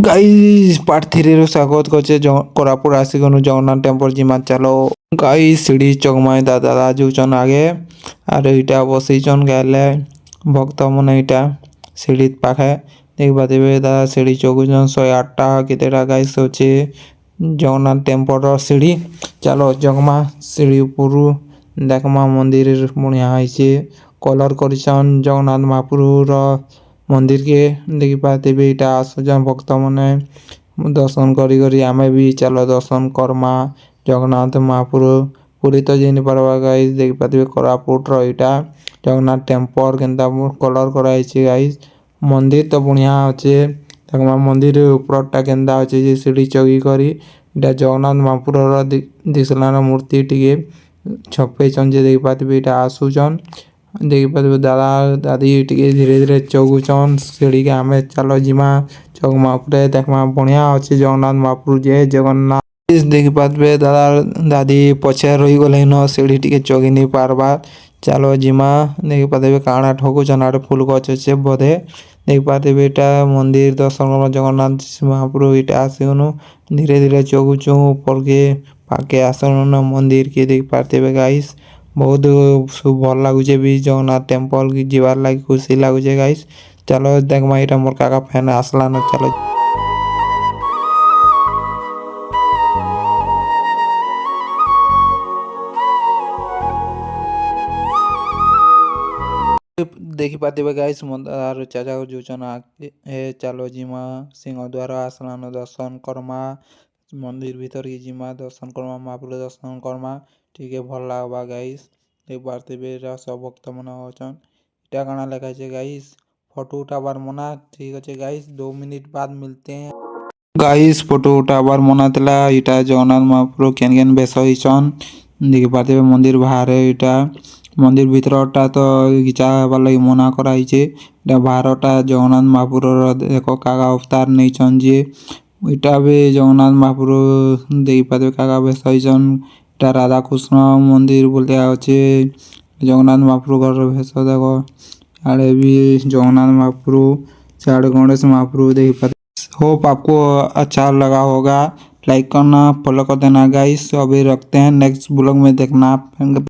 guys part 3 रो स्वागत करछे Koraput आसिगनु Jagannath temple जिमा चलो गाइस सीढ़ी चौकमाई दादा राजू चन आगे आर इटा बसी चन गाले भक्त मन इटा सीढ़ी पाखे देखबा देबे दादा सीढ़ी चौक जन 108 टा केतेटा गाइस होचे जगन्नाथ टेम्पल रो सीढ़ी चलो जगमा सीढ़ी ऊपर देखमा मंदिर बढ़िया आइছে कलर करछन जगन्नाथ महाप्रभु रो मंदिर के देखि पाते बेटा आसुजन भक्त मने दर्शन करी करी आमे भी चलो दर्शन करमा जगन्नाथ महाप्रभु पूरी तो जेनि परवा गाइस देखि पाते कोरापुट रो इटा जगन्नाथ टेम्पल केनता कलर कराइছে गाइस मंदिर तो बढ़िया আছে तकमा मंदिर ऊपरटा केनता আছে जे सीढ़ी चगी करी इटा जगन्नाथ महाप्रभु रो दिसलाना मूर्ति टिके छपे चन जे देखि पाते बेटा आसुजन देखि पाते दादा दादी टिके धीरे धीरे चौगुचन सीढ़ी के आमे चलो जिमा चौकमा ऊपर देखमा बढ़िया अछि जगन्नाथ महाप्रभु जय जगन्नाथ इस देखि पाते दादा दादी पछे रही गले न सीढ़ी टिके चगी नहीं पारबा चलो जिमा देखि पाते काना ठोकुचन आड़ फूल गछ छे बोधे देखि पाते बेटा मंदिर दर्शन कर जगन्नाथ महाप्रभु इटा आसिगनु धीरे धीरे चौगुचु ऊपर के पाके आसन मंदिर के देखि पाते गाइस बहुत भल लागुचे भी जगन्नाथ टेम्पल की जीवार लागी खुशी लागुचे गाइस चलो देखमा इटा मोर काका फैन आसला न चलो देखि पाते गाइस मंदार चाचा जोचन ए चलो जिमा सिंह द्वार आसला न दर्शन करमा मंदिर भीतर की जिमा दर्शन करमा महाप्रभु दर्शन करमा ठीक है भल लागबा गाइस देख पाते बेरा सब भक्त मन अछन इटा काना लिखा छे गाइस फोटो उठाबार मना ठीक है गाइस 2 मिनट बाद मिलते हैं गाइस फोटो उठाबार मना तला इटा जगन्नाथ महाप्रभु केन केन बेस होइछन देख पाते मंदिर बाहर इटा मंदिर भीतरटा तो घिचा वाला मना कराइछे इटा बाहरटा जगन्नाथ महाप्रभु देखो काका अवतार नहीं छन जे इटा भी जगन्नाथ महाप्रभु देख पाते काका बेस होइछन इटा राधा कृष्ण मंदिर बोलते आछे जगन्नाथ महाप्रभु घर भेष देखो आड़े भी जगन्नाथ महाप्रभु साड़े गणेश महाप्रभु देख पाते होप आपको अच्छा लगा होगा लाइक करना फॉलो कर देना गाइस अभी रखते हैं नेक्स्ट ब्लॉग में देखना